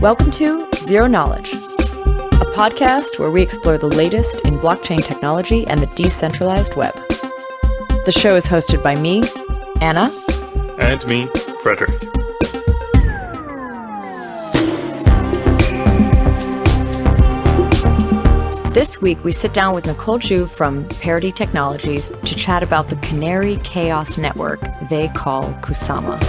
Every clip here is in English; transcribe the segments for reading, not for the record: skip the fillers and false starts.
Welcome to Zero Knowledge, a podcast where we explore the latest in blockchain technology and the decentralized web. The show is hosted by me, Anna. And me, Fredrik. This week, we sit down with Nicole Zhu from Parity Technologies to chat about the Canary Chaos Network they call Kusama.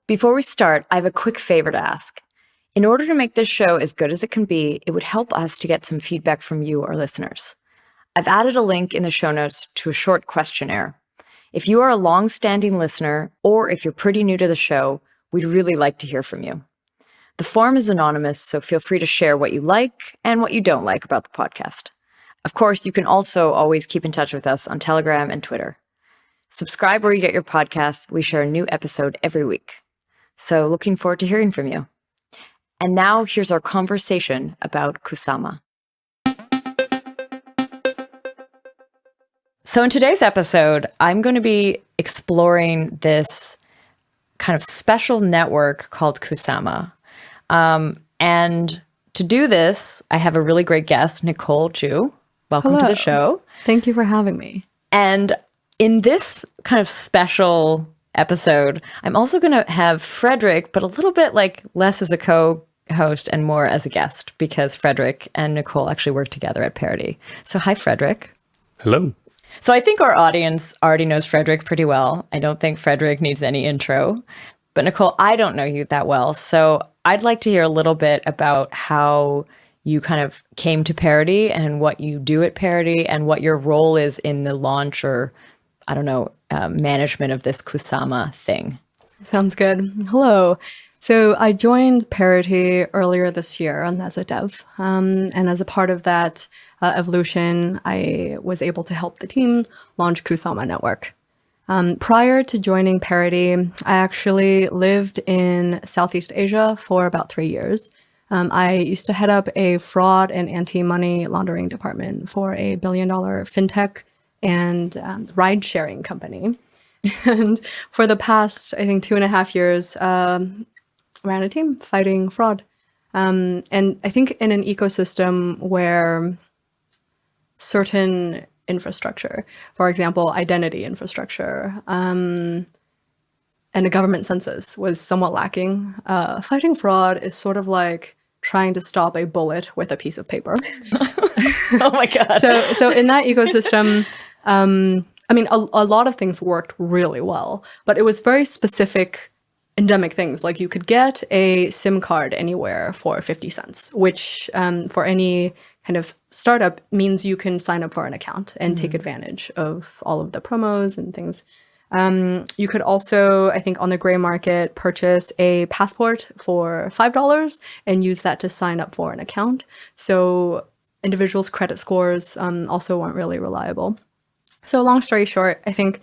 Before we start, I have a quick favor to ask. In order to make this show as good as it can be, it would help us to get some feedback from you, our listeners. I've added a link in the show notes to a short questionnaire. If you are a long-standing listener, or if you're pretty new to the show, we'd really like to hear from you. The form is anonymous, so feel free to share what you like and what you don't like about the podcast. Of course, you can also always keep in touch with us on Telegram and Twitter. Subscribe where you get your podcasts. We share a new episode every week. So looking forward to hearing from you. And now here's our conversation about Kusama. So in today's episode, I'm going to be exploring this kind of special network called Kusama. And to do this, I have a really great guest, Nicole Zhu. Welcome Hello. to the show. Thank you for having me. And in this kind of special episode, I'm also going to have Fredrik, but a little bit like less as a co-host and more as a guest, because Fredrik and Nicole actually work together at Parity. So hi, Fredrik. Hello. So I think our audience already knows Fredrik pretty well. I don't think Fredrik needs any intro. But Nicole, I don't know you that well. So I'd like to hear a little bit about how you kind of came to Parity and what you do at Parity and what your role is in the launch or, I don't know, management of this Kusama thing. Sounds good. Hello. So I joined Parity earlier this year as a dev. And as a part of that evolution, I was able to help the team launch Kusama Network. Prior to joining Parity, I actually lived in Southeast Asia for about 3 years. I used to head up a fraud and anti-money laundering department for a billion-dollar fintech and ride-sharing company. And for the past, I think, 2.5 years, ran a team fighting fraud. And I think in an ecosystem where certain infrastructure, for example, identity infrastructure, and a government census was somewhat lacking, fighting fraud is sort of like trying to stop a bullet with a piece of paper. Oh my God. So in that ecosystem, I mean, a lot of things worked really well, but it was very specific endemic things. Like you could get a SIM card anywhere for 50 cents, which for any kind of startup means you can sign up for an account and take advantage of all of the promos and things. You could also, I think on the gray market, purchase a passport for $5 and use that to sign up for an account. So individuals' credit scores also weren't really reliable. So long story short, I think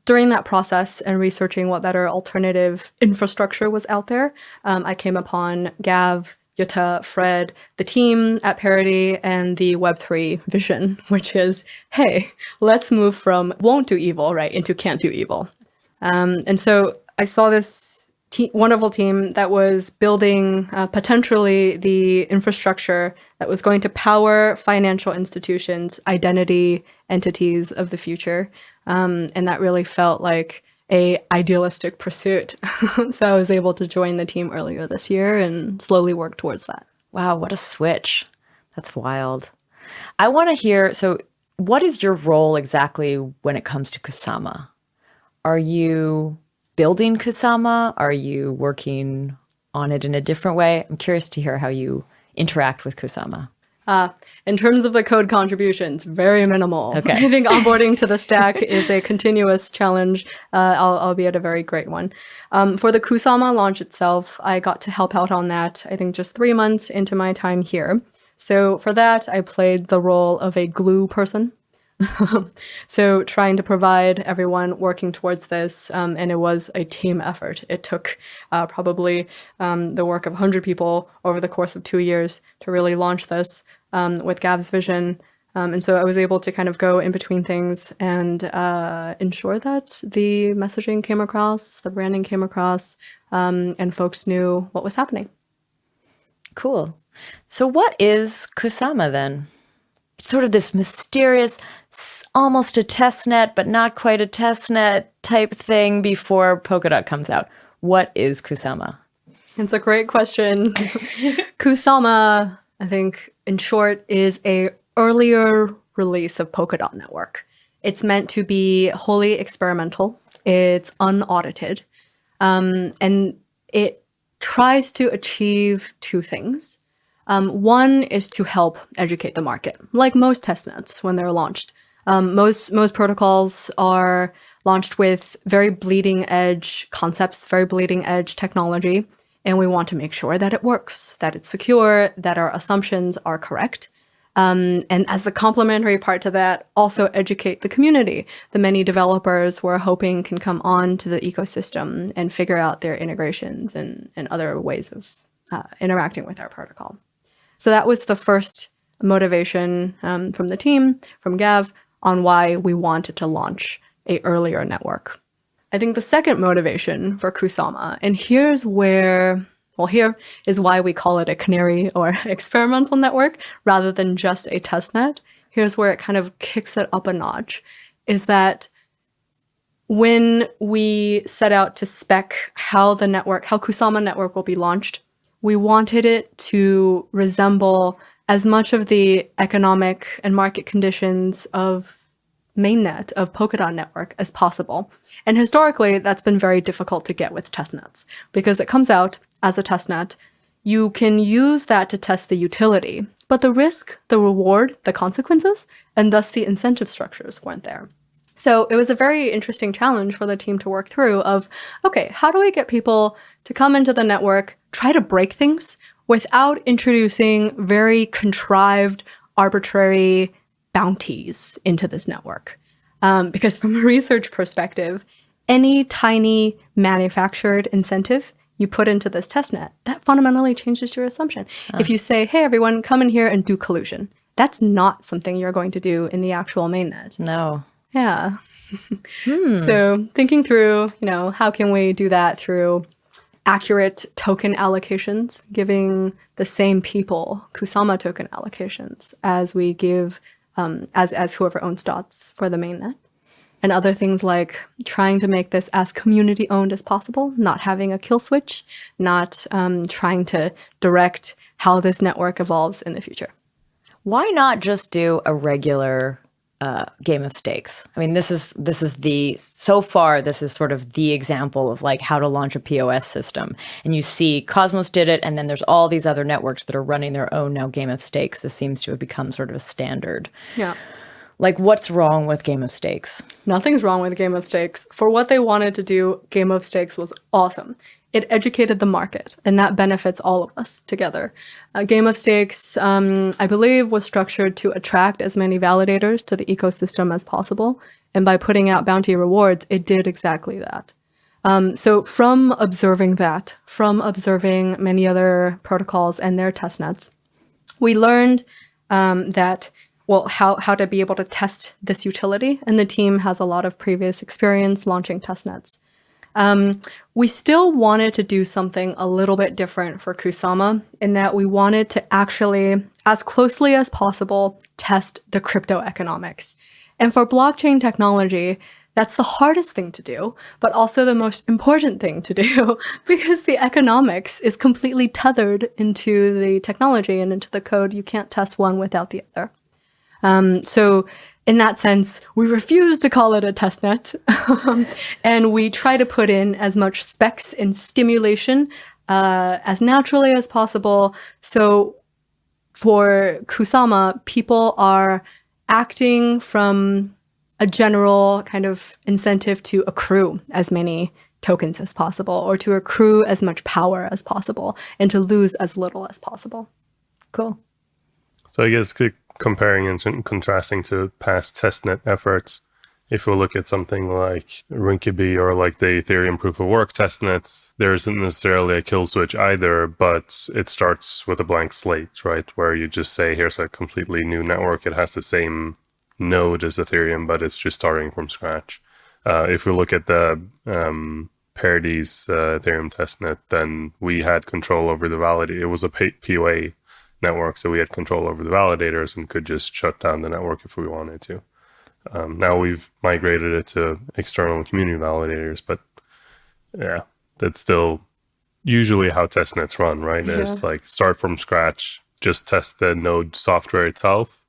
during that process and researching what better alternative infrastructure was out there, I came upon Gav, Jutta, Fred, the team at Parity, and the Web3 vision, which is, hey, let's move from won't do evil, right, into can't do evil. And so I saw this wonderful team that was building potentially the infrastructure that was going to power financial institutions, identity entities of the future. And that really felt like a idealistic pursuit. So I was able to join the team earlier this year and slowly work towards that. Wow, what a switch. That's wild. I want to hear, so what is your role exactly when it comes to Kusama? Are you building Kusama? Are you working on it in a different way? I'm curious to hear how you interact with Kusama. In terms of the code contributions, very minimal. Okay. I think onboarding to the stack is a continuous challenge, albeit a very great one. For the Kusama launch itself, I got to help out on that, I think just 3 months into my time here. So for that, I played the role of a glue person. So trying to provide everyone working towards this, and it was a team effort. It took probably the work of 100 people over the course of 2 years to really launch this. with Gav's vision. And so I was able to kind of go in between things and ensure that the messaging came across, the branding came across, and folks knew what was happening. Cool. So what is Kusama then? It's sort of this mysterious, almost a testnet, but not quite a testnet type thing before Polkadot comes out. What is Kusama? It's a great question. Kusama, I think, in short, is a earlier release of Polkadot Network. It's meant to be wholly experimental. It's unaudited. And it tries to achieve two things. One is to help educate the market, like most testnets when they're launched. Most protocols are launched with very bleeding edge concepts, very bleeding edge technology, and we want to make sure that it works, that it's secure, that our assumptions are correct. And as the complementary part to that, also educate the community. The many developers we're hoping can come on to the ecosystem and figure out their integrations and other ways of interacting with our protocol. So that was the first motivation from the team, from Gav, on why we wanted to launch a earlier network. I think the second motivation for Kusama, and here is why we call it a canary or experimental network rather than just a testnet. Here's where it kind of kicks it up a notch, is that when we set out to spec how Kusama network will be launched, we wanted it to resemble as much of the economic and market conditions of mainnet, of Polkadot network, as possible. And historically, that's been very difficult to get with testnets because it comes out as a testnet. You can use that to test the utility, but the risk, the reward, the consequences, and thus the incentive structures weren't there. So it was a very interesting challenge for the team to work through of, okay, how do we get people to come into the network, try to break things without introducing very contrived, arbitrary bounties into this network? Because from a research perspective, any tiny manufactured incentive you put into this testnet, that fundamentally changes your assumption. If you say, hey, everyone, come in here and do collusion, that's not something you're going to do in the actual mainnet. No. Yeah. So thinking through, how can we do that through accurate token allocations, giving the same people Kusama token allocations as we give as whoever owns dots for the mainnet. And other things like trying to make this as community owned as possible, not having a kill switch, not trying to direct how this network evolves in the future. Why not just do a regular game of stakes? I mean, this is sort of the example of like how to launch a POS system. And you see Cosmos did it, and then there's all these other networks that are running their own now game of stakes. This seems to have become sort of a standard. Yeah. Like, what's wrong with game of stakes? Nothing's wrong with game of stakes. For what they wanted to do, game of stakes was awesome. It educated the market, and that benefits all of us together. Game of stakes, I believe, was structured to attract as many validators to the ecosystem as possible. And by putting out bounty rewards, it did exactly that. So from observing many other protocols and their testnets, we learned how to be able to test this utility. And the team has a lot of previous experience launching testnets. We still wanted to do something a little bit different for Kusama in that we wanted to actually, as closely as possible, test the crypto economics. And for blockchain technology, that's the hardest thing to do, but also the most important thing to do because the economics is completely tethered into the technology and into the code. You can't test one without the other. So in that sense, we refuse to call it a testnet, and we try to put in as much specs and stimulation as naturally as possible. So for Kusama, people are acting from a general kind of incentive to accrue as many tokens as possible, or to accrue as much power as possible, and to lose as little as possible. Cool. So I guess comparing and contrasting to past testnet efforts, if we look at something like Rinkeby or like the Ethereum proof of work testnets, there isn't necessarily a kill switch either, but it starts with a blank slate, right? Where you just say, here's a completely new network. It has the same node as Ethereum, but it's just starting from scratch. If we look at the Parity's Ethereum testnet, then we had control over the validator. It was a POA network, so we had control over the validators and could just shut down the network if we wanted to. Now we've migrated it to external community validators, but yeah, that's still usually how testnets run, right? Yeah. It's like start from scratch, just test the node software itself.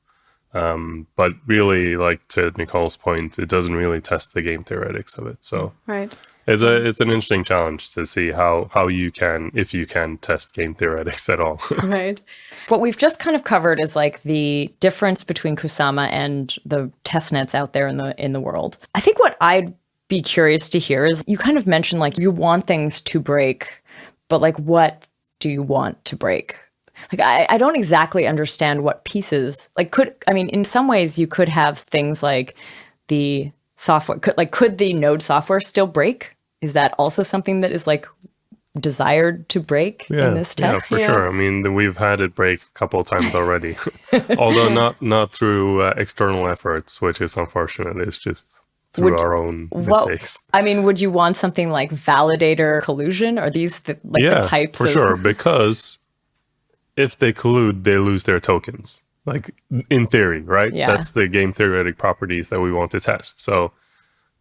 But really, like to Nicole's point, it doesn't really test the game theoretics of it. So Right. it's an interesting challenge to see how you can, if you can, test game theoretics at all. Right. What we've just kind of covered is like the difference between Kusama and the testnets out there in the world. I think what I'd be curious to hear is you kind of mentioned like you want things to break, but like what do you want to break? Like I don't exactly understand what pieces like in some ways you could have things like the software could the node software still break? Is that also something that is like desired to break in this test? Yeah, for sure. I mean, we've had it break a couple of times already, although not through external efforts, which is unfortunate. It's just through our own mistakes. Would you want something like validator collusion? Are these the types for sure, because if they collude, they lose their tokens. Like in theory, right? Yeah. That's the game theoretic properties that we want to test. So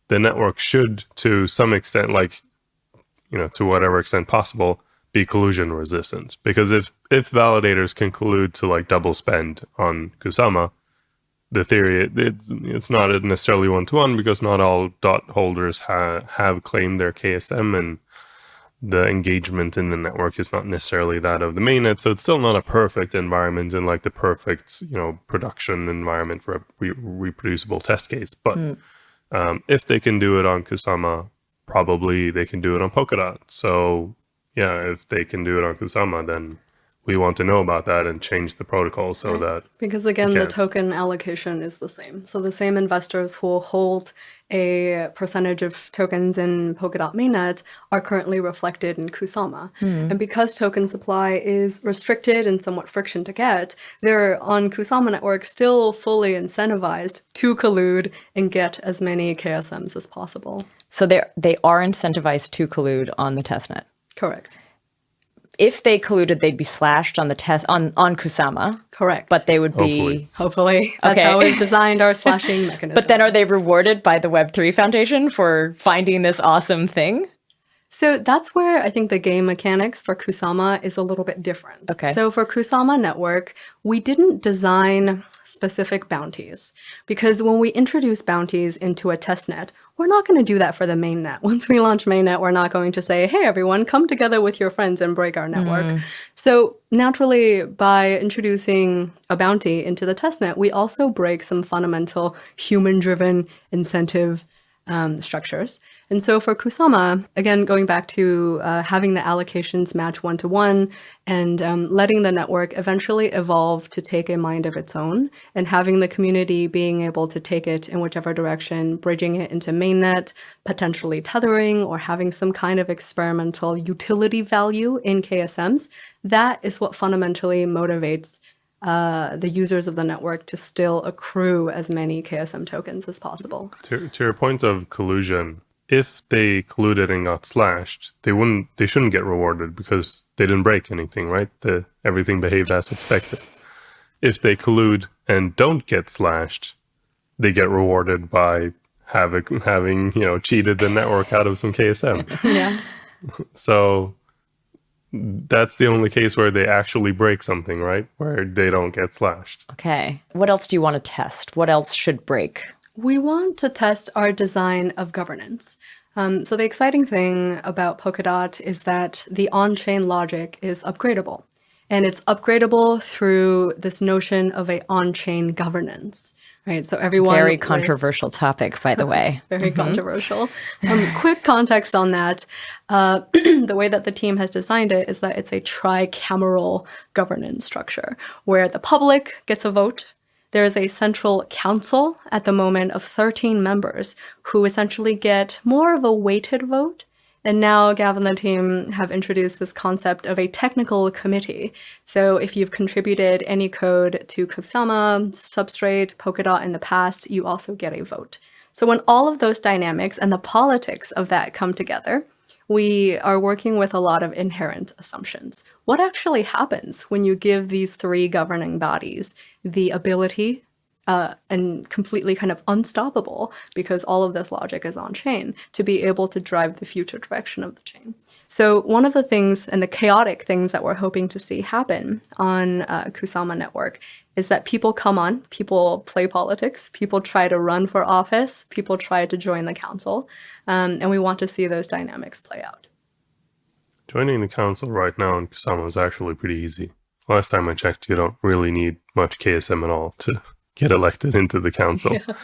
the network should, to some extent, to whatever extent possible, be collusion resistant. Because if validators can collude to like double spend on Kusama, the theory it's not necessarily 1-to-1 because not all dot holders have claimed their KSM, and the engagement in the network is not necessarily that of the mainnet. So it's still not a perfect environment and like the perfect production environment for a reproducible test case. But if they can do it on Kusama, probably they can do it on Polkadot. So yeah, if they can do it on Kusama, then we want to know about that and change the protocol so that because again, the token allocation is the same. So the same investors who will hold a percentage of tokens in Polkadot mainnet are currently reflected in Kusama. And because token supply is restricted and somewhat friction to get, they're on Kusama network still fully incentivized to collude and get as many KSMs as possible. So they are incentivized to collude on the testnet. Correct. If they colluded, they'd be slashed on the on Kusama. Correct. But they would Hopefully. That's how we've designed our slashing mechanism. But then are they rewarded by the Web3 Foundation for finding this awesome thing? So that's where I think the game mechanics for Kusama is a little bit different. Okay. So for Kusama Network, we didn't design specific bounties because when we introduce bounties into a testnet, we're not going to do that for the mainnet. Once we launch mainnet, we're not going to say, hey, everyone, come together with your friends and break our network. So naturally, by introducing a bounty into the testnet, we also break some fundamental human-driven incentive structures. And so for Kusama, again, going back to having the allocations match 1-to-1 and letting the network eventually evolve to take a mind of its own, and having the community being able to take it in whichever direction, bridging it into mainnet, potentially tethering, or having some kind of experimental utility value in KSMs, that is what fundamentally motivates the users of the network to still accrue as many KSM tokens as possible. To your point of collusion, if they colluded and got slashed, they shouldn't get rewarded because they didn't break anything, right? Everything behaved as expected. If they collude and don't get slashed, they get rewarded by having cheated the network out of some KSM. Yeah. So that's the only case where they actually break something, right? Where they don't get slashed. Okay. What else do you want to test? What else should break? We want to test our design of governance. So the exciting thing about Polkadot is that the on-chain logic is upgradable. And it's upgradable through this notion of a on-chain governance, right? So everyone— Very controversial topic, by the way. Very controversial. Quick context on that. The way that the team has designed it is that it's a tricameral governance structure where the public gets a vote, there is a central council at the moment of 13 members who essentially get more of a weighted vote. And now Gavin and the team have introduced this concept of a technical committee. So if you've contributed any code to Kusama, Substrate, Polkadot in the past, you also get a vote. So when all of those dynamics and the politics of that come together, we are working with a lot of inherent assumptions. What actually happens when you give these three governing bodies the ability and completely kind of unstoppable, because all of this logic is on chain, to be able to drive the future direction of the chain? So one of the things, and the chaotic things that we're hoping to see happen on Kusama Network, is that people come on, people play politics, people try to run for office, people try to join the council, and we want to see those dynamics play out. Joining the council right now in Kusama is actually pretty easy. Last time I checked, you don't really need much KSM at all to get elected into the council. Yeah.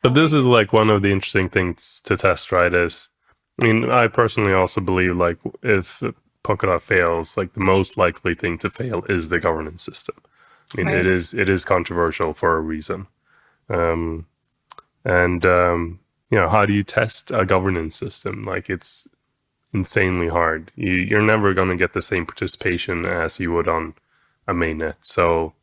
But this is like one of the interesting things to test, right? I personally also believe like if Polkadot fails, like the most likely thing to fail is the governance system. Right. It is controversial for a reason. How do you test a governance system? Like it's insanely hard. You're never going to get the same participation as you would on a mainnet. So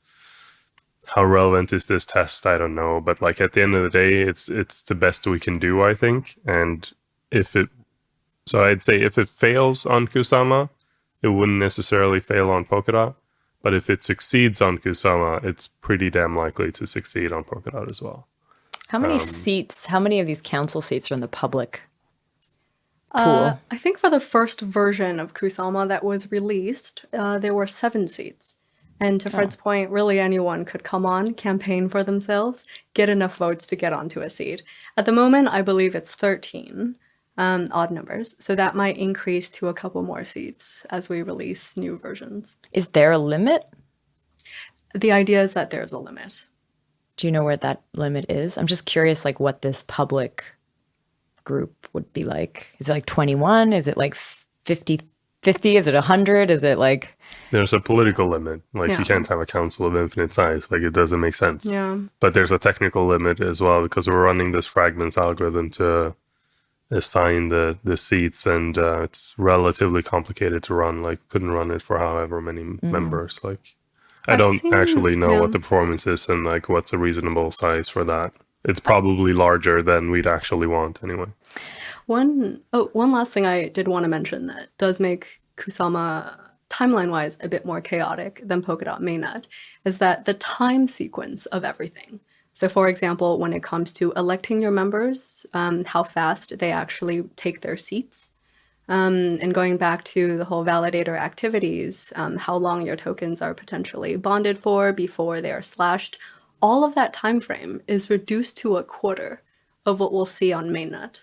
how relevant is this test? I don't know. But like at the end of the day, it's the best we can do, I think. And I'd say if it fails on Kusama, it wouldn't necessarily fail on Polkadot. But if it succeeds on Kusama, it's pretty damn likely to succeed on Polkadot as well. How many seats, how many of these council seats are in the public pool? I think for the first version of Kusama that was released, there were 7 seats. And to Fred's point, really anyone could come on, campaign for themselves, get enough votes to get onto a seat. At the moment, I believe it's 13, odd numbers. So that might increase to a couple more seats as we release new versions. Is there a limit? The idea is that there's a limit. Do you know where that limit is? I'm just curious, like what this public group would be like. Is it like 21? Is it like 50? Is it 100? Is it like... There's a political limit. Like you can't have a council of infinite size. Like it doesn't make sense. Yeah. But there's a technical limit as well because we're running this fragments algorithm to assign the seats, and it's relatively complicated to run. Like couldn't run it for however many members. Like I don't actually know what the performance is and like what's a reasonable size for that. It's probably larger than we'd actually want anyway. One last thing I did want to mention that does make Kusama timeline-wise a bit more chaotic than Polkadot mainnet is that the time sequence of everything. So for example, when it comes to electing your members, how fast they actually take their seats, and going back to the whole validator activities, how long your tokens are potentially bonded for before they are slashed, all of that time frame is reduced to a quarter of what we'll see on mainnet.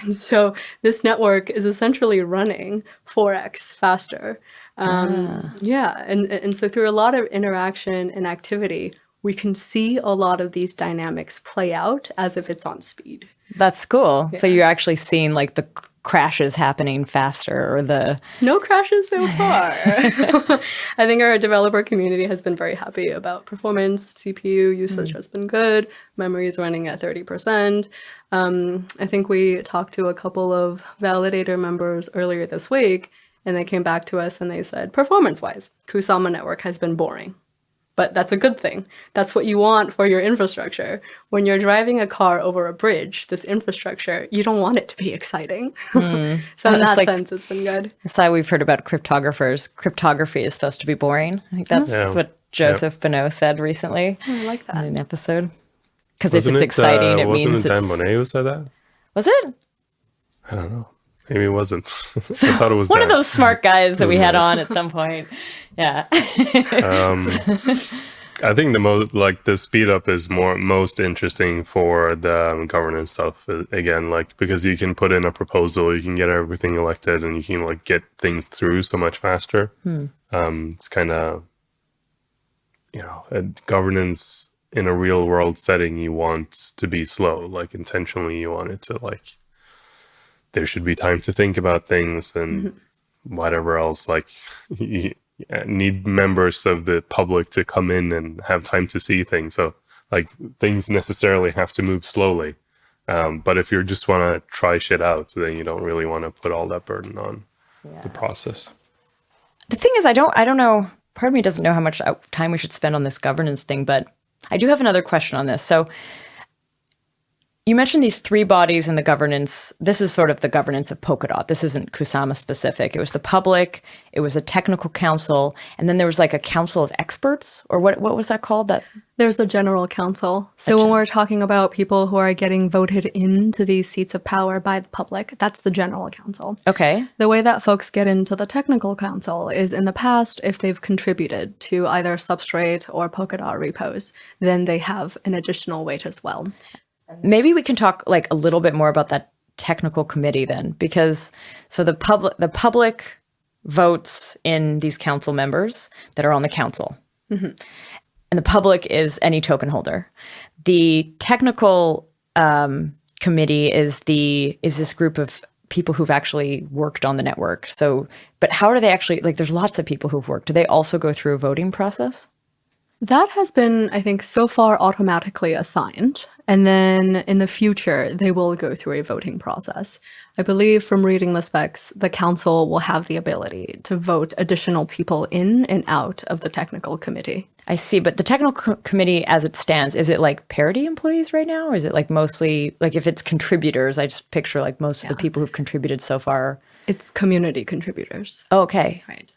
And so this network is essentially running 4x faster. Yeah, and so through a lot of interaction and activity, we can see a lot of these dynamics play out as if it's on speed. That's cool. Yeah. So you're actually seeing like the crashes happening faster, or the... No crashes so far. I think our developer community has been very happy about performance. CPU usage has been good. Memory is running at 30%. I think we talked to a couple of validator members earlier this week, and they came back to us and they said, performance-wise, Kusama Network has been boring. But that's a good thing. That's what you want for your infrastructure. When you're driving a car over a bridge, this infrastructure, you don't want it to be exciting. So in that sense, it's been good. That's why we've heard about cryptographers. Cryptography is supposed to be boring. I think that's what Joseph Bonneau said recently. I like that. In an episode. Because if it's exciting, it means it's... Wasn't it Dan Bonnet who said that? Was it? I don't know. Maybe it wasn't. I thought it was one of those smart guys that we had on at some point. Yeah. I think the speed up is most interesting for the governance stuff. Again, like because you can put in a proposal, you can get everything elected, and you can like get things through so much faster. It's kind of, governance in a real world setting. You want to be slow, like intentionally. You want it to like. There should be time to think about things and whatever else. Like need members of the public to come in and have time to see things. So like things necessarily have to move slowly. But if you just want to try shit out, then you don't really want to put all that burden on the process. The thing is, I don't know. Part of me doesn't know how much time we should spend on this governance thing, but I do have another question on this. So you mentioned these three bodies in the governance. This is sort of the governance of Polkadot. This isn't Kusama specific. It was the public, it was a technical council, and then there was like a council of experts, or what was that called? There's a general council. So when we're talking about people who are getting voted into these seats of power by the public, that's the general council. Okay. The way that folks get into the technical council is in the past, if they've contributed to either Substrate or Polkadot repos, then they have an additional weight as well. Maybe we can talk like a little bit more about that technical committee then, because so the public votes in these council members that are on the council. Mm-hmm. And the public is any token holder. The technical committee is this group of people who've actually worked on the network. So, but how do they actually, like there's lots of people who've worked. Do they also go through a voting process? That has been, I think, so far automatically assigned. And then in the future, they will go through a voting process. I believe from reading the specs, the council will have the ability to vote additional people in and out of the technical committee. I see. But the technical committee as it stands, is it like Parity employees right now? Or is it like mostly, like if it's contributors, I just picture like most of the people who've contributed so far. It's community contributors. Oh, okay. Right.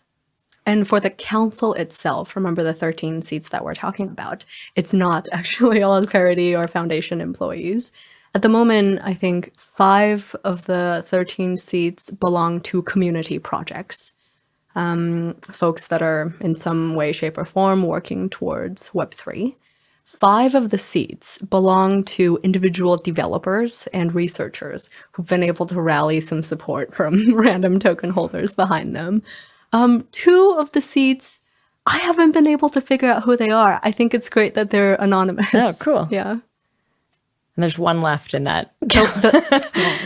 And for the council itself, remember the 13 seats that we're talking about, it's not actually all Parity or Foundation employees. At the moment, I think 5 of the 13 seats belong to community projects, folks that are in some way, shape, or form working towards Web3. 5 of the seats belong to individual developers and researchers who've been able to rally some support from random token holders behind them. 2 of the seats, I haven't been able to figure out who they are. I think it's great that they're anonymous. Oh, cool. Yeah. And there's one left in that.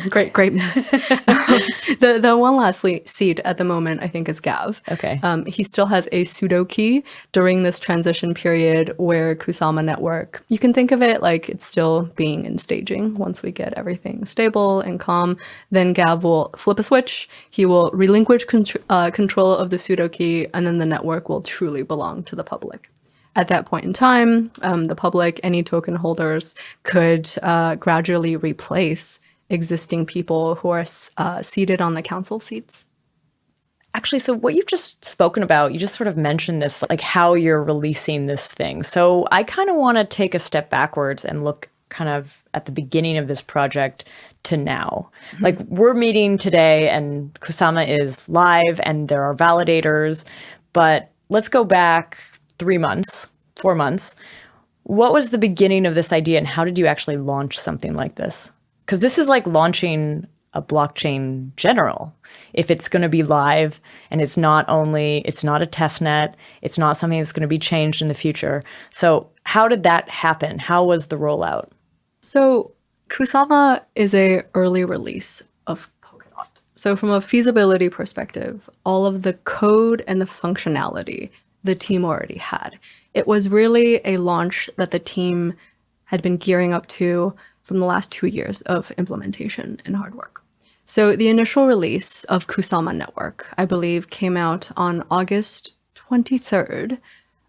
Great. The one last seat at the moment, I think, is Gav. Okay. He still has a pseudo key during this transition period where Kusama Network, you can think of it like it's still being in staging. Once we get everything stable and calm, then Gav will flip a switch. He will relinquish control of the pseudo key, and then the network will truly belong to the public. At that point in time, the public, any token holders, could gradually replace existing people who are seated on the council seats. Actually, so what you've just spoken about, you just sort of mentioned this, like how you're releasing this thing. So I kind of want to take a step backwards and look kind of at the beginning of this project to now. Mm-hmm. Like we're meeting today and Kusama is live and there are validators, but let's go back 3 months, 4 months. What was the beginning of this idea and how did you actually launch something like this? Because this is like launching a blockchain general. If it's going to be live and it's not a testnet, it's not something that's going to be changed in the future. So how did that happen? How was the rollout? So Kusama is a early release of Polkadot. So from a feasibility perspective, all of the code and the functionality the team already had. It was really a launch that the team had been gearing up to from the last 2 years of implementation and hard work. So the initial release of Kusama Network, I believe, came out on August 23rd.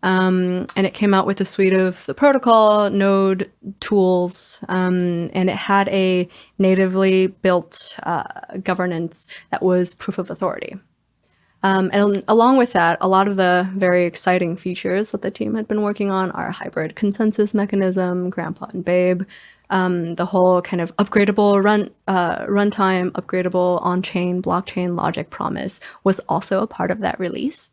And it came out with a suite of the protocol, node tools, and it had a natively built governance that was proof of authority. And along with that, a lot of the very exciting features that the team had been working on are hybrid consensus mechanism, Grandpa and Babe, the whole kind of upgradable runtime, upgradable on-chain blockchain logic promise was also a part of that release.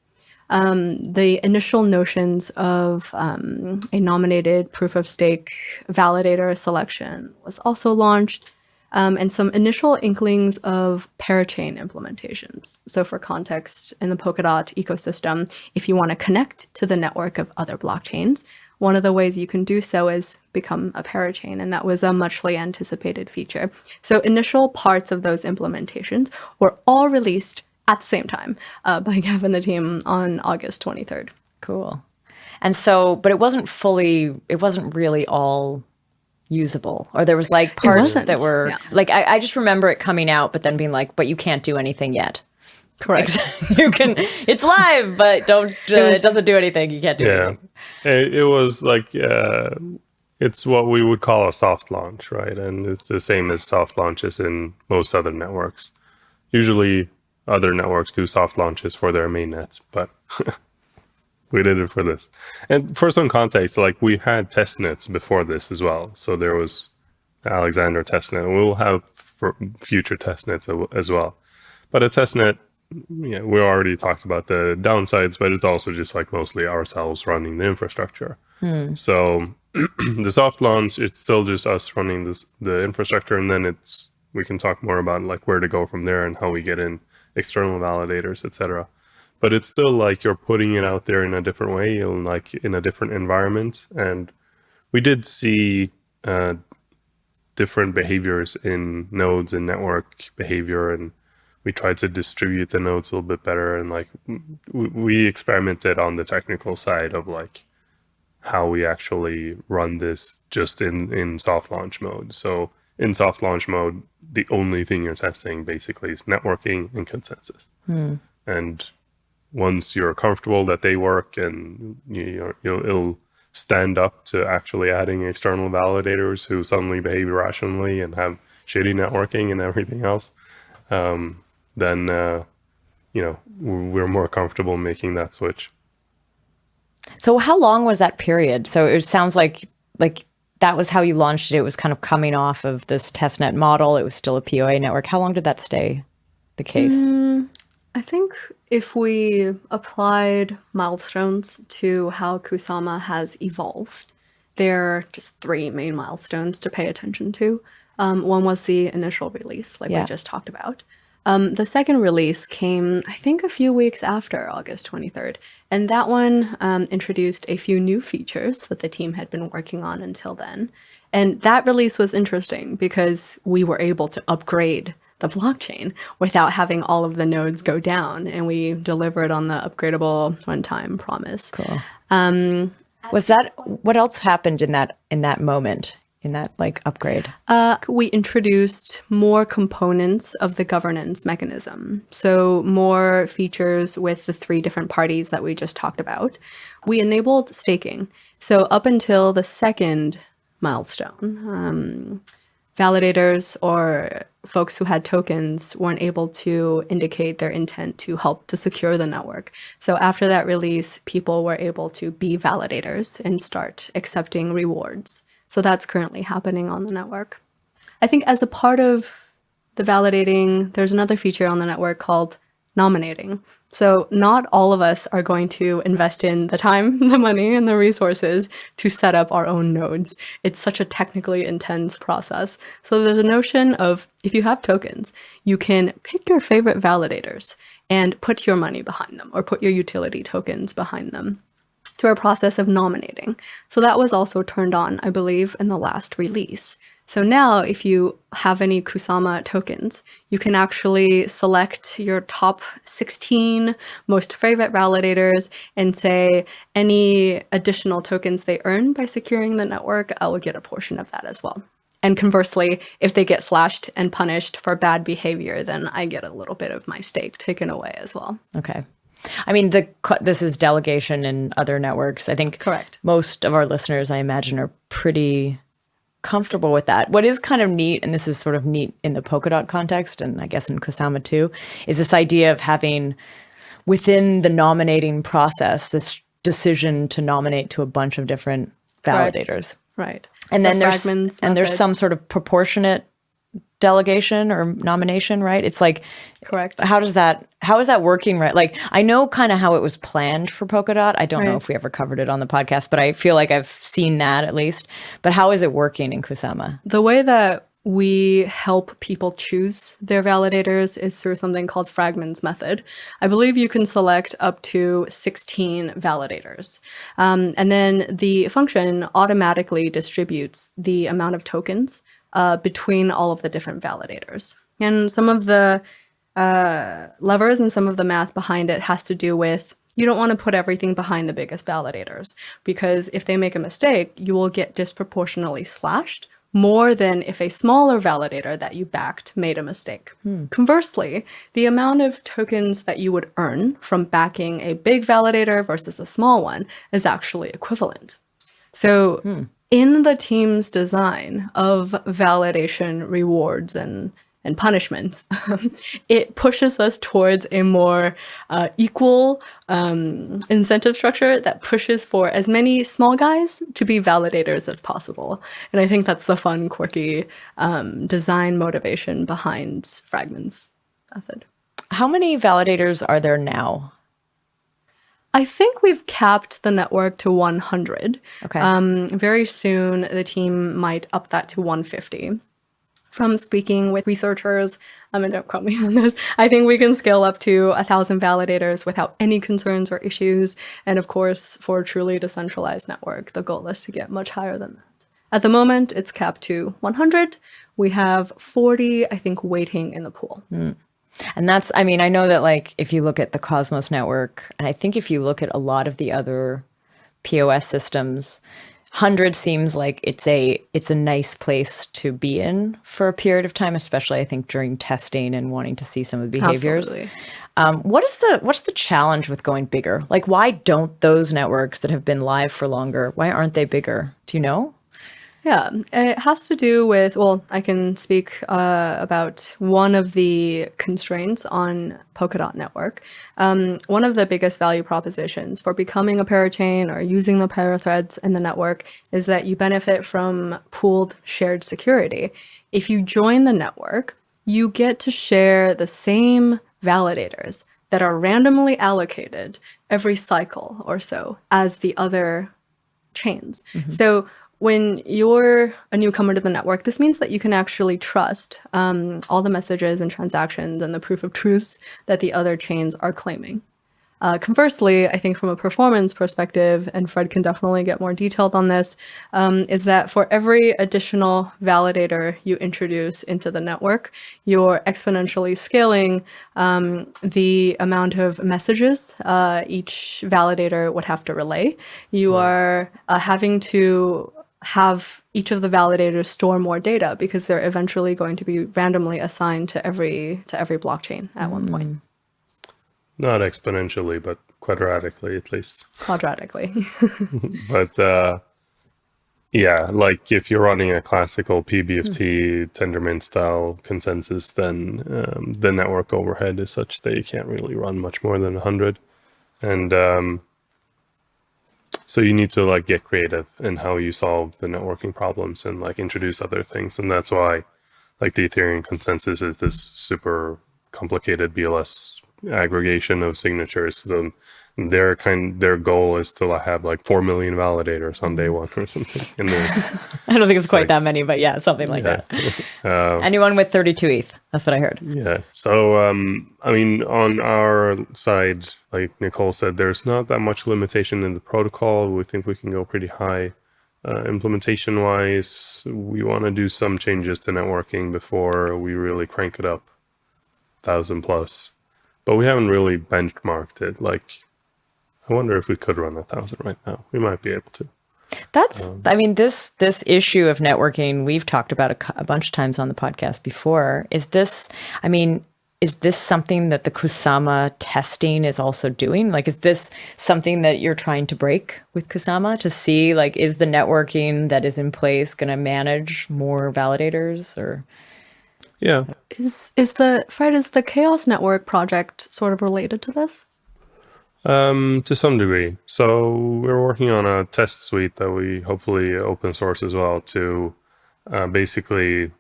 The initial notions of a nominated proof of stake validator selection was also launched. And some initial inklings of parachain implementations. So for context, in the Polkadot ecosystem, if you want to connect to the network of other blockchains, one of the ways you can do so is become a parachain, and that was a muchly anticipated feature. So initial parts of those implementations were all released at the same time by Gav and the team on August 23rd. Cool. And so, but it wasn't really all usable, or there was like parts that were like, I just remember it coming out, but then being like, but you can't do anything yet. Correct. You can, it's live, but it doesn't do anything. You can't do anything. It was like, it's what we would call a soft launch, right? And it's the same as soft launches in most other networks. Usually other networks do soft launches for their main nets, but we did it for this. And for some context, like we had testnets before this as well. So there was Alexander testnet, and we'll have future testnets as well. But a testnet, we already talked about the downsides, but it's also just like mostly ourselves running the infrastructure. So the soft launch, it's still just us running the infrastructure, and then we can talk more about like where to go from there and how we get in external validators, etc. But it's still like you're putting it out there in a different way, and like in a different environment. And we did see different behaviors in nodes and network behavior, and we tried to distribute the nodes a little bit better. And like we experimented on the technical side of like how we actually run this just in soft launch mode. So in soft launch mode, the only thing you're testing basically is networking and consensus. And once you're comfortable that they work, and it'll stand up to actually adding external validators who suddenly behave irrationally and have shitty networking and everything else, then we're more comfortable making that switch. So how long was that period? So it sounds like that was how you launched it. It was kind of coming off of this testnet model. It was still a POA network. How long did that stay the case? I think if we applied milestones to how Kusama has evolved, there are just 3 main milestones to pay attention to. One was the initial release, like we just talked about. The second release came, I think, a few weeks after August 23rd. And that one introduced a few new features that the team had been working on until then. And that release was interesting because we were able to upgrade the blockchain without having all of the nodes go down. And we delivered on the upgradable one-time promise. Cool. What else happened in that moment? In that like upgrade? We introduced more components of the governance mechanism. So more features with the 3 different parties that we just talked about. We enabled staking. So up until the second milestone, validators or folks who had tokens weren't able to indicate their intent to help to secure the network. So after that release, people were able to be validators and start accepting rewards. So that's currently happening on the network. I think as a part of the validating, there's another feature on the network called nominating. So not all of us are going to invest in the time, the money, and the resources to set up our own nodes. It's such a technically intense process. So there's a notion of, if you have tokens, you can pick your favorite validators and put your money behind them, or put your utility tokens behind them, through a process of nominating. So that was also turned on, I believe, in the last release. So now if you have any Kusama tokens, you can actually select your top 16 most favorite validators and say any additional tokens they earn by securing the network, I will get a portion of that as well. And conversely, if they get slashed and punished for bad behavior, then I get a little bit of my stake taken away as well. Okay. I mean, this is delegation in other networks. I think correct. Most of our listeners, I imagine, are pretty comfortable with that. What is kind of neat, and this is sort of neat in the Polkadot context, and I guess in Kusama too, is this idea of having within the nominating process this decision to nominate to a bunch of different validators. Right. And then there's some sort of proportionate delegation or nomination, right? It's like, correct. How is that working, right? Like, I know kind of how it was planned for Polkadot. I don't know if we ever covered it on the podcast, but I feel like I've seen that at least. But how is it working in Kusama? The way that we help people choose their validators is through something called Fragments method. I believe you can select up to 16 validators. And then the function automatically distributes the amount of tokens between all of the different validators. And some of the levers and some of the math behind it has to do with you don't want to put everything behind the biggest validators, because if they make a mistake, you will get disproportionately slashed more than if a smaller validator that you backed made a mistake. Conversely, the amount of tokens that you would earn from backing a big validator versus a small one is actually equivalent. So in the team's design of validation rewards and punishments, it pushes us towards a more equal incentive structure that pushes for as many small guys to be validators as possible. And I think that's the fun, quirky design motivation behind Fragment's method. How many validators are there now? I think we've capped the network to 100. Okay. Very soon, the team might up that to 150. From speaking with researchers, and don't quote me on this, I think we can scale up to 1,000 validators without any concerns or issues. And of course, for a truly decentralized network, the goal is to get much higher than that. At the moment, it's capped to 100. We have 40, I think, waiting in the pool. And that's, I mean, I know that like if you look at the Cosmos network, and I think if you look at a lot of the other POS systems, 100 seems like it's a nice place to be in for a period of time, especially I think during testing and wanting to see some of the behaviors. What's the challenge with going bigger? Like, why don't those networks that have been live for longer, why aren't they bigger? Do you know? Yeah, it has to do with, well, I can speak about one of the constraints on Polkadot Network. One of the biggest value propositions for becoming a parachain or using the parathreads in the network is that you benefit from pooled shared security. If you join the network, you get to share the same validators that are randomly allocated every cycle or so as the other chains. So when you're a newcomer to the network, this means that you can actually trust all the messages and transactions and the proof of truths that the other chains are claiming. Conversely, I think from a performance perspective, and Fred can definitely get more detailed on this, is that for every additional validator you introduce into the network, you're exponentially scaling the amount of messages each validator would have to relay. You are having to have each of the validators store more data because they're eventually going to be randomly assigned to every blockchain at one point. Not exponentially, but quadratically at least. Quadratically. But yeah, like if you're running a classical PBFT Tendermint style consensus, then the network overhead is such that you can't really run much more than 100. And so you need to like get creative in how you solve the networking problems and like introduce other things. And that's why like the Ethereum consensus is this super complicated BLS aggregation of signatures. Their goal is to have like 4 million validators on day one or something. And I don't think it's quite that many, but yeah, something like that. Anyone with 32 ETH, that's what I heard. Yeah. So, I mean, on our side, like Nicole said, there's not that much limitation in the protocol. We think we can go pretty high. Implementation-wise, we want to do some changes to networking before we really crank it up 1,000 plus. But we haven't really benchmarked it. Like, I wonder if we could run 1,000 right now. We might be able to. That's, I mean, this issue of networking, we've talked about a bunch of times on the podcast before. Is this something that the Kusama testing is also doing? Like, is this something that you're trying to break with Kusama to see, like, is the networking that is in place going to manage more validators or? Yeah. Is the Chaos Network project sort of related to this? To some degree. So we're working on a test suite that we hopefully open source as well to basically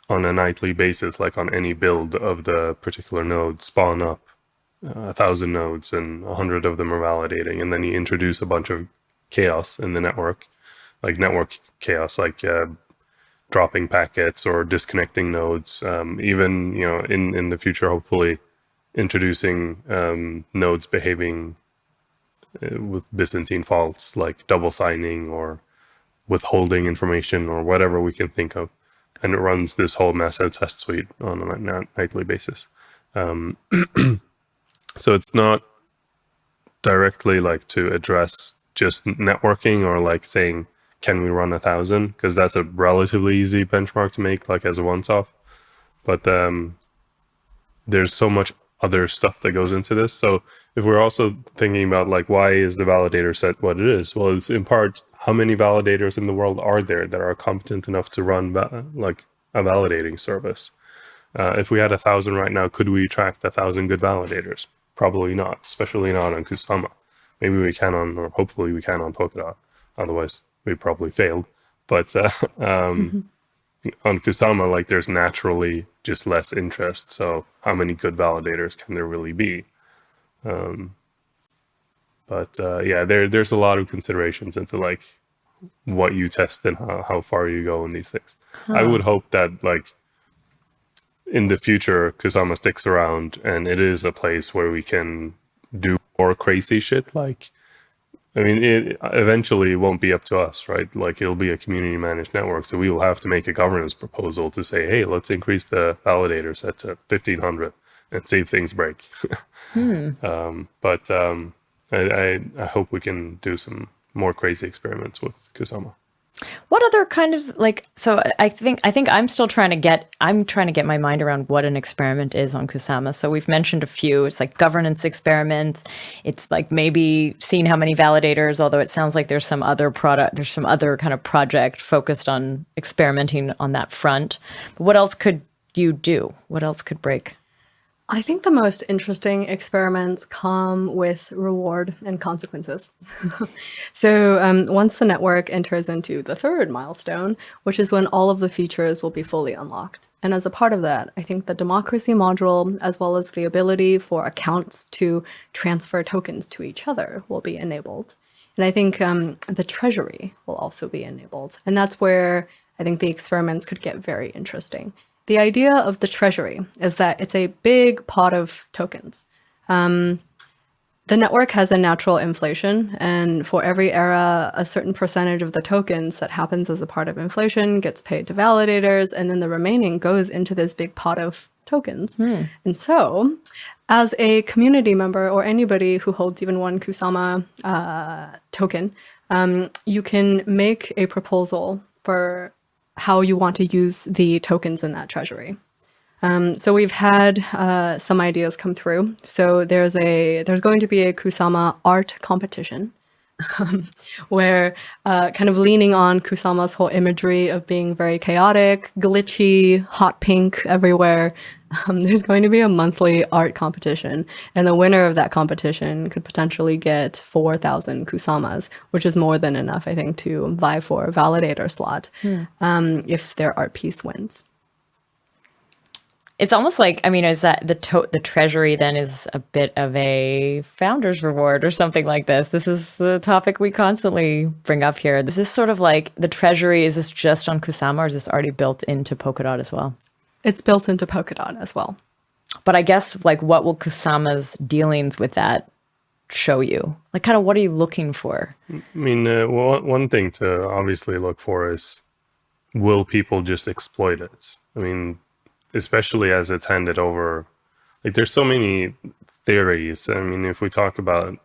on a nightly basis, like on any build of the particular node, spawn up 1,000 nodes and 100 of them are validating. And then you introduce a bunch of chaos in the network, like network chaos, like dropping packets or disconnecting nodes, even, you know, in the future, hopefully introducing nodes behaving with Byzantine faults, like double signing or withholding information or whatever we can think of. And it runs this whole massive test suite on a nightly basis. So it's not directly like to address just networking or like saying, can we run 1,000? Because that's a relatively easy benchmark to make, like as a once-off. But there's so much other stuff that goes into this. So if we're also thinking about like, why is the validator set what it is? Well, it's in part, how many validators in the world are there that are competent enough to run like a validating service? If we had 1,000 right now, could we attract 1,000 good validators? Probably not, especially not on Kusama. Maybe we can on, or hopefully we can on Polkadot. Otherwise, we probably failed. But on Kusama, like there's naturally just less interest. So how many good validators can there really be? Yeah, there's a lot of considerations into like what you test and how far you go in these things. I would hope that like in the future, Kusama sticks around and it is a place where we can do more crazy shit. Like, I mean, it eventually won't be up to us, right? Like it'll be a community managed network. So we will have to make a governance proposal to say, hey, let's increase the validator set to 1,500 and see if things break. I hope we can do some more crazy experiments with Kusama. What other kind of like, so I think I'm trying to get my mind around what an experiment is on Kusama. So we've mentioned a few. It's like governance experiments. It's like maybe seeing how many validators, although it sounds like there's some other kind of project focused on experimenting on that front. But what else could you do? What else could break? I think the most interesting experiments come with reward and consequences. So once the network enters into the third milestone, which is when all of the features will be fully unlocked. And as a part of that, I think the democracy module, as well as the ability for accounts to transfer tokens to each other, will be enabled. And I think the treasury will also be enabled. And that's where I think the experiments could get very interesting. The idea of the treasury is that it's a big pot of tokens. The network has a natural inflation, and for every era, a certain percentage of the tokens that happens as a part of inflation gets paid to validators, and then the remaining goes into this big pot of tokens. And so, as a community member or anybody who holds even one Kusama token, you can make a proposal for how you want to use the tokens in that treasury. So we've had some ideas come through. So there's going to be a Kusama art competition where kind of leaning on Kusama's whole imagery of being very chaotic, glitchy, hot pink everywhere. There's going to be a monthly art competition, and the winner of that competition could potentially get 4,000 Kusamas, which is more than enough, I think, to vie for a validator slot if their art piece wins. It's almost like, I mean, is that the treasury then is a bit of a founder's reward or something like this? This is the topic we constantly bring up here. This is sort of like the treasury, is this just on Kusama or is this already built into Polkadot as well? It's built into Polkadot as well. But I guess, like, what will Kusama's dealings with that show you? Like, kind of what are you looking for? I mean, one thing to obviously look for is, will people just exploit it? I mean, especially as it's handed over. Like, there's so many theories. I mean, if we talk about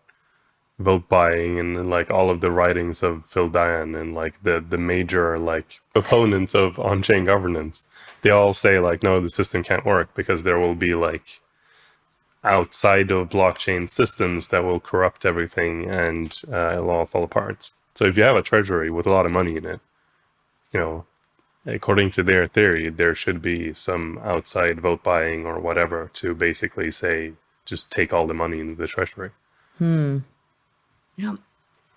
vote buying and like all of the writings of Phil Diane and like the major like opponents of on-chain governance, they all say like, no, the system can't work because there will be like outside of blockchain systems that will corrupt everything and it'll all fall apart. So if you have a treasury with a lot of money in it, you know, according to their theory, there should be some outside vote buying or whatever to basically say, just take all the money into the treasury. Yeah.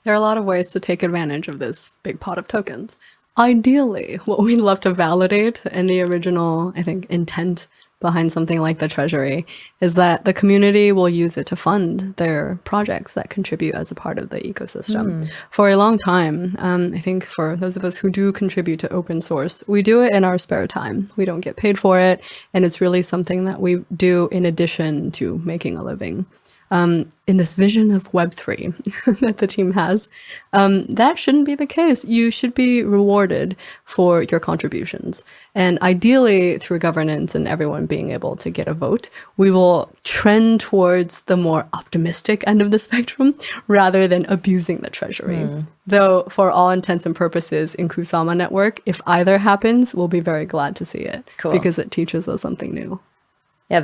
There are a lot of ways to take advantage of this big pot of tokens. Ideally, what we'd love to validate and the original, I think, intent behind something like the treasury is that the community will use it to fund their projects that contribute as a part of the ecosystem. For a long time, I think for those of us who do contribute to open source, we do it in our spare time. We don't get paid for it, and it's really something that we do in addition to making a living. in this vision of Web3 that the team has, that shouldn't be the case. You should be rewarded for your contributions. And ideally, through governance and everyone being able to get a vote, we will trend towards the more optimistic end of the spectrum rather than abusing the treasury. Though, for all intents and purposes in Kusama Network, if either happens, we'll be very glad to see it. Cool. Because it teaches us something new. Yeah,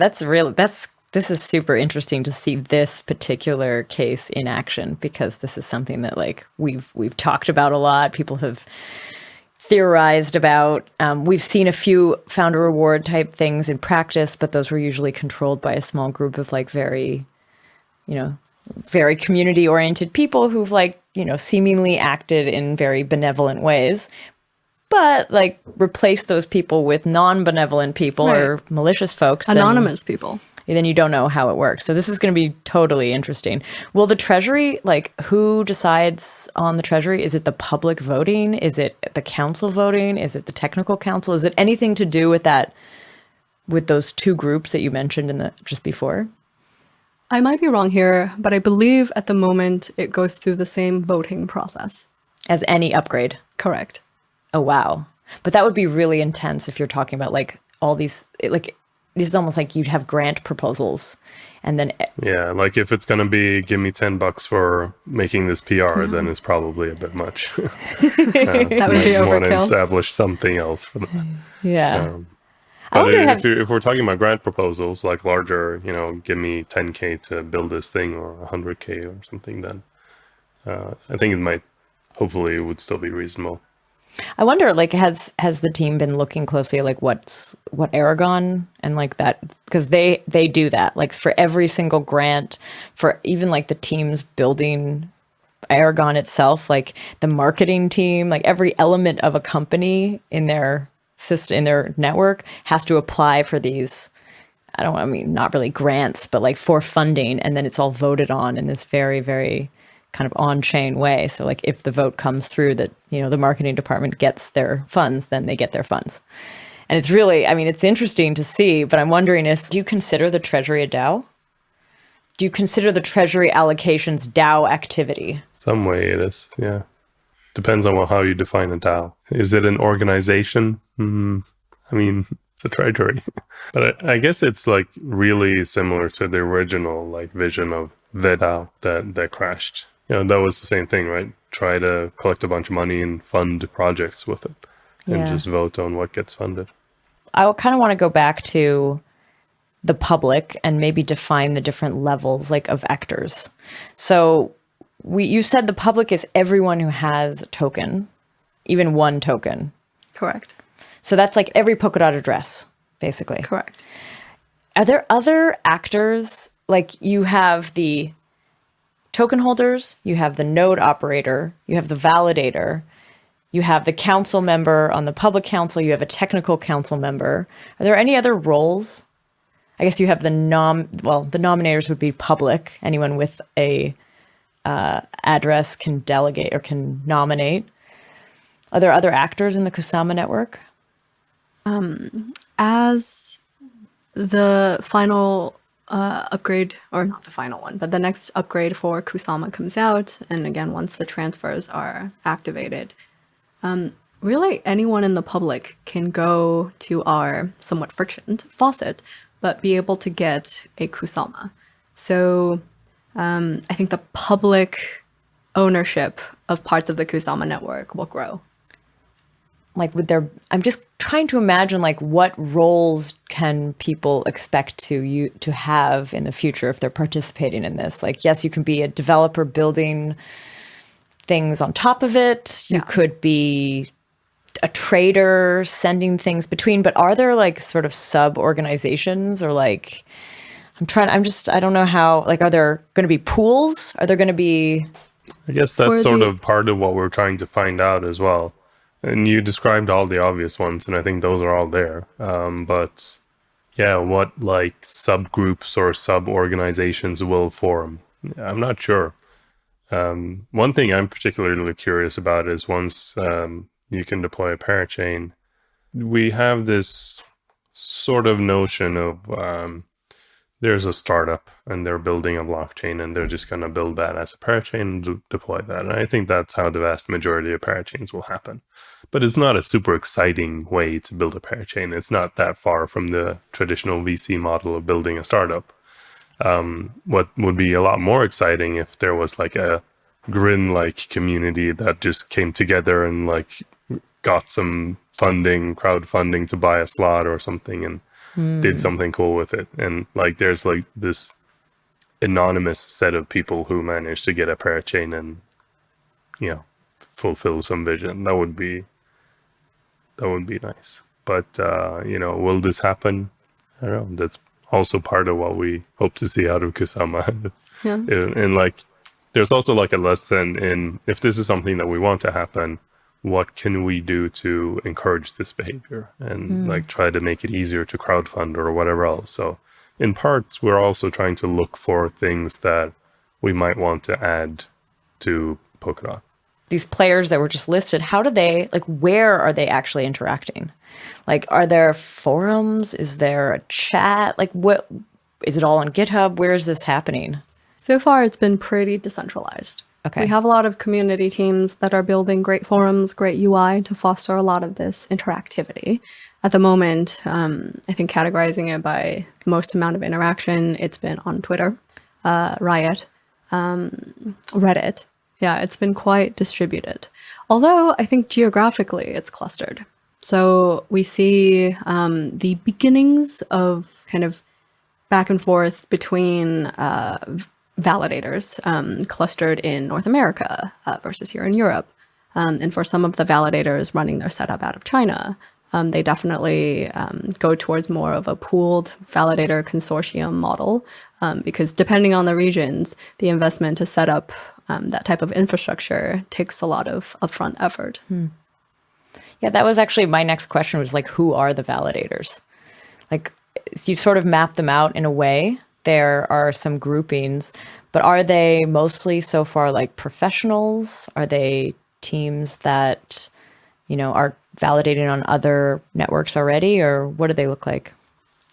this is super interesting to see this particular case in action, because this is something that like we've talked about a lot. People have theorized about. We've seen a few founder reward type things in practice, but those were usually controlled by a small group of like very community oriented people who've like, seemingly acted in very benevolent ways. But like replace those people with non-benevolent people or malicious folks. Anonymous people. Then you don't know how it works. So this is going to be totally interesting. Will the Treasury, like who decides on the Treasury? Is it the public voting? Is it the council voting? Is it the technical council? Is it anything to do with that, with those two groups that you mentioned just before? I might be wrong here, but I believe at the moment it goes through the same voting process. As any upgrade? Correct. Oh, wow. But that would be really intense if you're talking about like all these, like this is almost like you'd have grant proposals and then... Yeah, like if it's going to be, give me $10 for making this PR, then it's probably a bit much. That would be overkill. Want to establish something else for that. Yeah. But if we're talking about grant proposals, like larger, give me 10K to build this thing or 100K or something, then I think it might, hopefully it would still be reasonable. I wonder, like, has the team been looking closely at like what Aragon and like that, because they do that, like for every single grant, for even like the teams building Aragon itself, like the marketing team, like every element of a company in their system, in their network, has to apply for these. Not really grants, but like for funding, and then it's all voted on in this very, very kind of on-chain way. So like if the vote comes through that, the marketing department gets their funds, then they get their funds. And it's really, it's interesting to see, but I'm wondering do you consider the Treasury a DAO? Do you consider the Treasury Allocation's DAO activity? Some way it is, yeah. Depends on how you define a DAO. Is it an organization? It's a treasury. But I guess it's like really similar to the original like vision of the DAO that crashed. That was the same thing, right? Try to collect a bunch of money and fund projects with it and just vote on what gets funded. I kind of want to go back to the public and maybe define the different levels like of actors. So you said the public is everyone who has a token, even one token. Correct. So that's like every Polkadot address, basically. Correct. Are there other actors? Like you have the token holders, you have the node operator, you have the validator, you have the council member on the public council, you have a technical council member. Are there any other roles? I guess you have the nominators would be public. Anyone with a address can delegate or can nominate. Are there other actors in the Kusama network? As the final upgrade, or not the final one, but the next upgrade for Kusama comes out, and again, once the transfers are activated, really anyone in the public can go to our somewhat frictioned faucet, but be able to get a Kusama. So I think the public ownership of parts of the Kusama network will grow. Like I'm just trying to imagine like what roles can people expect to have in the future if they're participating in this. Like, yes, you can be a developer building things on top of it. You could be a trader sending things between, but are there like sort of sub organizations or like, I don't know how, like, are there going to be pools? Are there going to be? I guess that's sort of part of what we're trying to find out as well. And you described all the obvious ones, and I think those are all there. But yeah, what like subgroups or sub-organizations will form? I'm not sure. One thing I'm particularly curious about is once you can deploy a parachain, we have this sort of notion of there's a startup and they're building a blockchain and they're just going to build that as a parachain and deploy that. And I think that's how the vast majority of parachains will happen. But it's not a super exciting way to build a parachain. It's not that far from the traditional VC model of building a startup. What would be a lot more exciting if there was like a Grin-like community that just came together and like got some funding, crowdfunding to buy a slot or something and did something cool with it. And like there's like this anonymous set of people who managed to get a parachain and, you know, fulfill some vision. That would be nice. But you know, will this happen? I don't know. That's also part of what we hope to see out of Kusama. Yeah. And like there's also like a lesson in, if this is something that we want to happen, what can we do to encourage this behavior and like try to make it easier to crowdfund or whatever else. So in parts, we're also trying to look for things that we might want to add to Polkadot. These players that were just listed, how do they, like, where are they actually interacting? Like, are there forums? Is there a chat? Like, what, is it all on GitHub? Where is this happening? So far, it's been pretty decentralized. Okay. We have a lot of community teams that are building great forums, great UI to foster a lot of this interactivity. At the moment, I think categorizing it by most amount of interaction, it's been on Twitter, Riot, Reddit. Yeah, it's been quite distributed. Although I think geographically it's clustered. So we see the beginnings of kind of back and forth between validators clustered in North America versus here in Europe. And for some of the validators running their setup out of China, they definitely go towards more of a pooled validator consortium model because depending on the regions, the investment to set up that type of infrastructure takes a lot of upfront effort. Yeah, that was actually my next question was like, who are the validators? Like, so you sort of map them out in a way. There are some groupings, but are they mostly so far like professionals? Are they teams that, you know, are validating on other networks already, or what do they look like?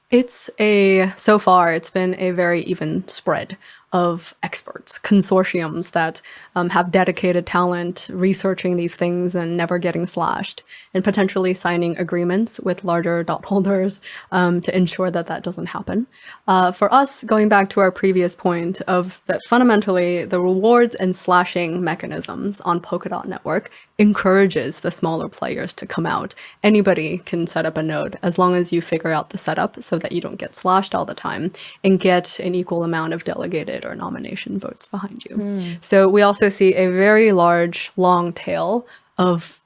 So far, it's been a very even spread of experts, consortiums that have dedicated talent researching these things and never getting slashed, and potentially signing agreements with larger dot holders to ensure that that doesn't happen. For us, going back to our previous point of that fundamentally the rewards and slashing mechanisms on Polkadot Network encourages the smaller players to come out. Anybody can set up a node as long as you figure out the setup so that you don't get slashed all the time and get an equal amount of delegated or nomination votes behind you. So we also see a very large, long tail of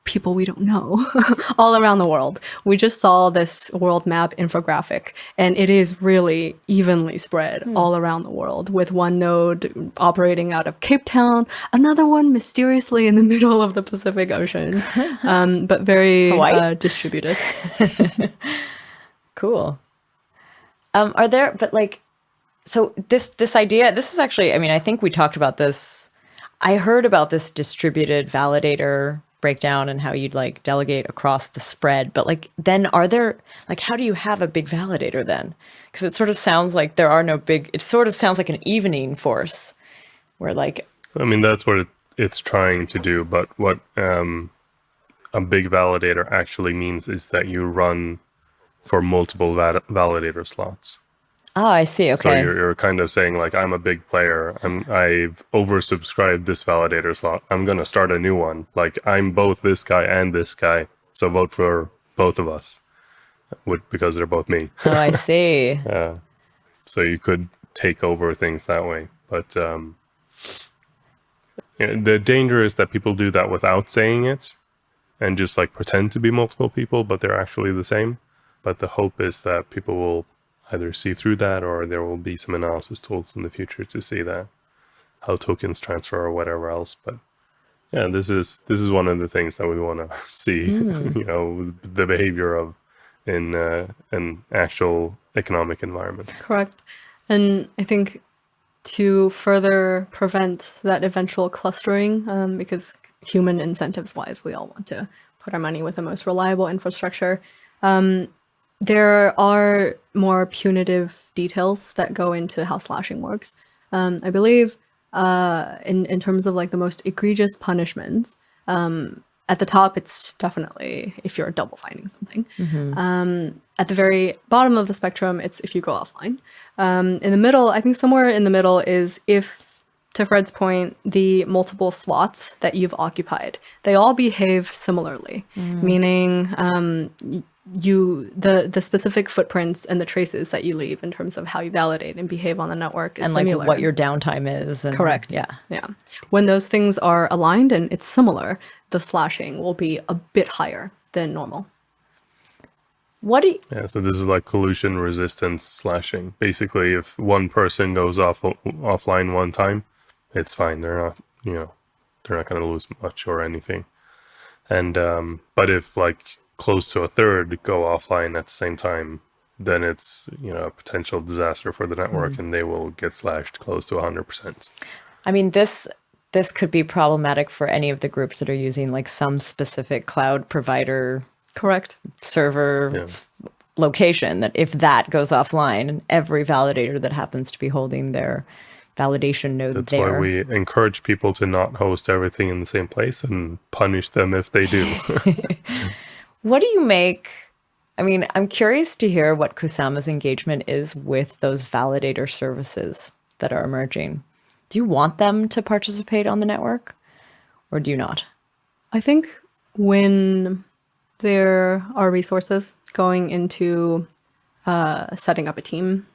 people we don't know all around the world. We just saw this world map infographic, and it is really evenly spread all around the world, with one node operating out of Cape Town, another one mysteriously in the middle of the Pacific Ocean, but very distributed. Cool. Are there, but like, so this idea, this is actually, I mean, I think we talked about this. I heard about this distributed validator breakdown and how you'd like delegate across the spread, but like, then are there, like, how do you have a big validator then? Because it sort of sounds like there are no big, it sort of sounds like an evening force where like. I mean, that's what it's trying to do, but what a big validator actually means is that you run for multiple validator slots. Oh, I see. Okay. So you're kind of saying like, I'm a big player. I've oversubscribed this validator slot. I'm going to start a new one. Like I'm both this guy and this guy. So vote for both of us because they're both me. Oh, I see. So you could take over things that way. But you know, the danger is that people do that without saying it and just like pretend to be multiple people, but they're actually the same. But the hope is that people will either see through that, or there will be some analysis tools in the future to see that, how tokens transfer or whatever else. But yeah, this is one of the things that we want to see, you know, the behavior of in an actual economic environment. Correct. And I think to further prevent that eventual clustering, because human incentives wise, we all want to put our money with the most reliable infrastructure. There are more punitive details that go into how slashing works. I believe in terms of like the most egregious punishments, at the top, it's definitely if you're double finding something. At the very bottom of the spectrum, it's if you go offline. In the middle, I think somewhere in the middle is if, to Fred's point, the multiple slots that you've occupied, they all behave similarly, meaning the specific footprints and the traces that you leave in terms of how you validate and behave on the network is and similar. like what your downtime is. And, Correct. Yeah. When those things are aligned and it's similar, the slashing will be a bit higher than normal. Yeah, so this is like collusion resistance slashing. Basically, if one person goes offline one time, it's fine. They're not going to lose much or anything. And but if like close to a third go offline at the same time, then it's a potential disaster for the network, and they will get slashed close to 100%. I mean, this could be problematic for any of the groups that are using like some specific cloud provider. Correct. Server location, that if that goes offline, and every validator that happens to be holding their validation node That's there. why we encourage people to not host everything in the same place and punish them if they do. What do you make? I mean, I'm curious to hear what Kusama's engagement is with those validator services that are emerging. Do you want them to participate on the network, or do you not? I think when there are resources going into setting up a team,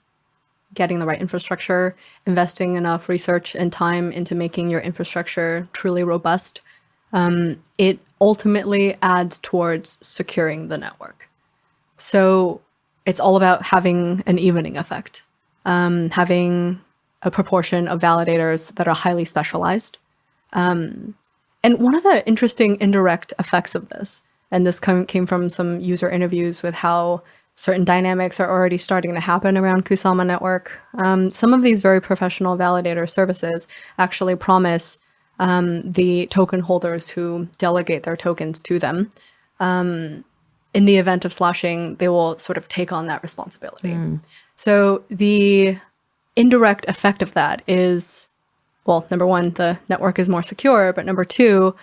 getting the right infrastructure, investing enough research and time into making your infrastructure truly robust, it ultimately adds towards securing the network. So it's all about having an evening effect, having a proportion of validators that are highly specialized. And one of the interesting indirect effects of this, and this came from some user interviews with how certain dynamics are already starting to happen around Kusama Network. Some of these very professional validator services actually promise the token holders who delegate their tokens to them, in the event of slashing, they will sort of take on that responsibility. So the indirect effect of that is, well, number one, the network is more secure, but number two,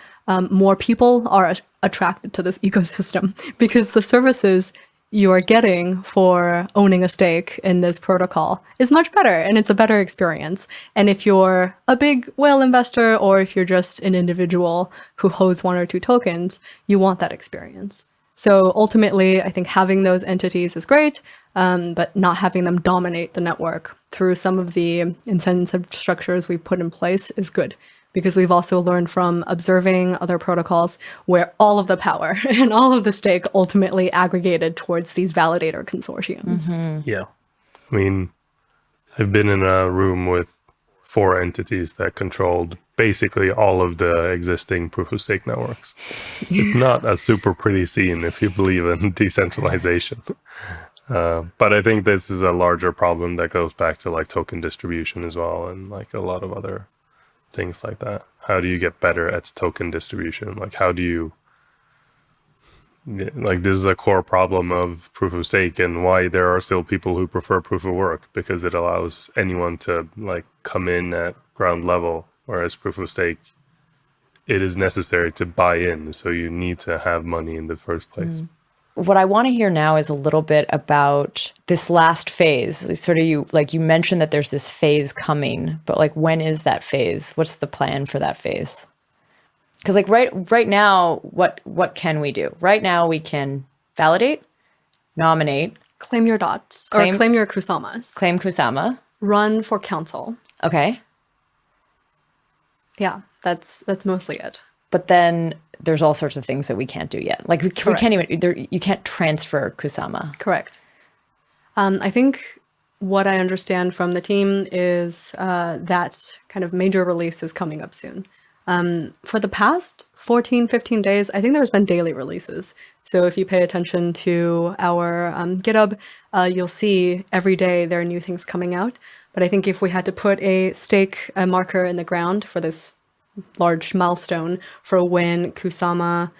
more people are attracted to this ecosystem because the services you are getting for owning a stake in this protocol is much better, and it's a better experience. And if you're a big whale investor, or if you're just an individual who holds one or two tokens, you want that experience. So ultimately, I think having those entities is great, but not having them dominate the network through some of the incentive structures we've put in place is good. Because we've also learned from observing other protocols where all of the power and all of the stake ultimately aggregated towards these validator consortiums. Yeah. I mean, I've been in a room with 4 entities that controlled basically all of the existing proof-of-stake networks. It's not a super pretty scene if you believe in decentralization. But I think this is a larger problem that goes back to like token distribution as well, and like a lot of other things like that. How do you get better at token distribution? Like, how do you, like, this is a core problem of proof of stake, and why there are still people who prefer proof of work, because it allows anyone to like come in at ground level, whereas proof of stake, it is necessary to buy in, so you need to have money in the first place. What I want to hear now is a little bit about this last phase. Sort of you mentioned that there's this phase coming, but like, when is that phase? What's the plan for that phase? Because like right now, what can we do? Right now we can validate, nominate, Claim your dots, or claim your Kusamas. Claim Kusama. Run for council. Okay. Yeah, that's mostly it. But then there's all sorts of things that we can't do yet. Like we can't even, you can't transfer Kusama. Correct. I think what I understand from the team is that kind of major release is coming up soon. For the past 14, 15 days, I think there's been daily releases. So if you pay attention to our GitHub, you'll see every day there are new things coming out. But I think if we had to put a marker in the ground for this large milestone for when Kusama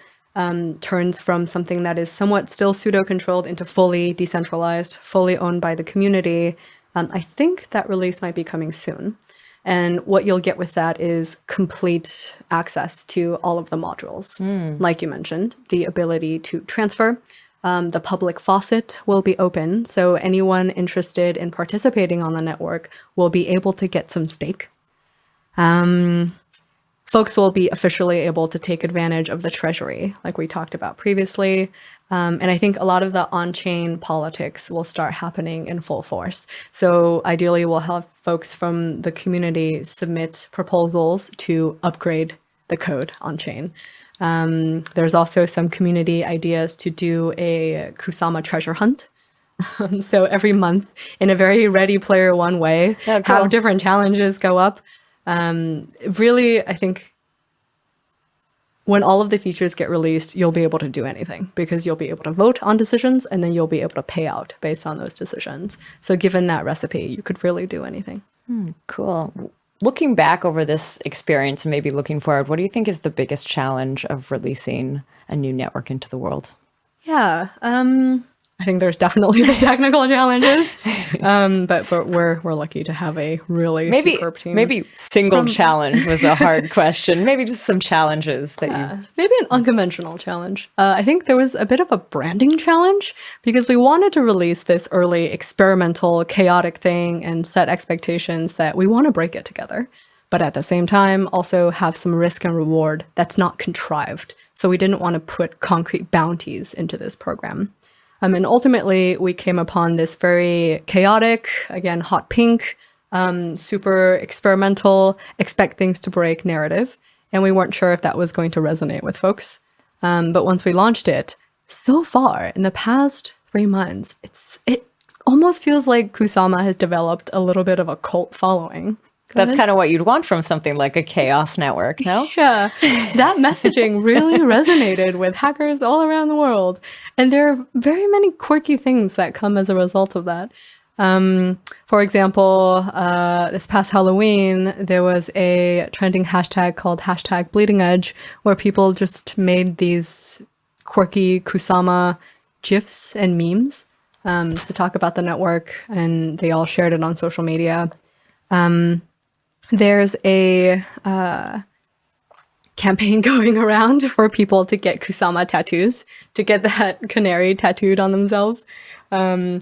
turns from something that is somewhat still pseudo-controlled into fully decentralized, fully owned by the community. I think that release might be coming soon. And what you'll get with that is complete access to all of the modules. Like you mentioned, the ability to transfer. The public faucet will be open, so anyone interested in participating on the network will be able to get some stake. Folks will be officially able to take advantage of the treasury, like we talked about previously. And I think a lot of the on-chain politics will start happening in full force. So ideally, we'll have folks from the community submit proposals to upgrade the code on-chain. There's also some community ideas to do a Kusama treasure hunt. So every month, in a very Ready Player One way, have different challenges go up. Really, I think when all of the features get released, you'll be able to do anything because you'll be able to vote on decisions and then you'll be able to pay out based on those decisions. So given that recipe, you could really do anything. Cool. Looking back over this experience and maybe looking forward, what do you think is the biggest challenge of releasing a new network into the world? Yeah, I think there's definitely the technical challenges, but we're lucky to have a really superb team. Maybe single challenge was a hard question. Maybe just some challenges that you... Maybe an unconventional challenge. I think there was a bit of a branding challenge because we wanted to release this early experimental, chaotic thing and set expectations that we want to break it together. But at the same time, also have some risk and reward that's not contrived. So we didn't want to put concrete bounties into this program. And ultimately, we came upon this very chaotic, again, hot pink, super experimental, expect things to break narrative. And we weren't sure if that was going to resonate with folks. But once we launched it, so far, in the past 3 months, it almost feels like Kusama has developed a little bit of a cult following. That's kind of what you'd want from something like a Chaos network, no? Yeah, that messaging really resonated with hackers all around the world. And there are very many quirky things that come as a result of that. For example, this past Halloween, there was a trending hashtag called #BleedingEdge, where people just made these quirky Kusama GIFs and memes to talk about the network, and they all shared it on social media. There's a campaign going around for people to get Kusama tattoos, to get that canary tattooed on themselves. So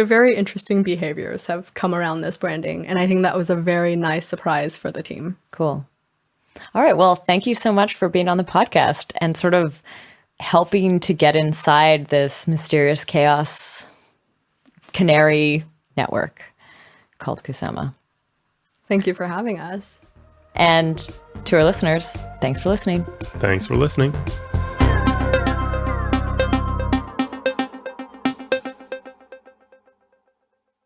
very interesting behaviors have come around this branding, and I think that was a very nice surprise for the team. Cool. All right. Well, thank you so much for being on the podcast and sort of helping to get inside this mysterious Chaos Canary Network called Kusama. Thank you for having us. And to our listeners, thanks for listening. Thanks for listening.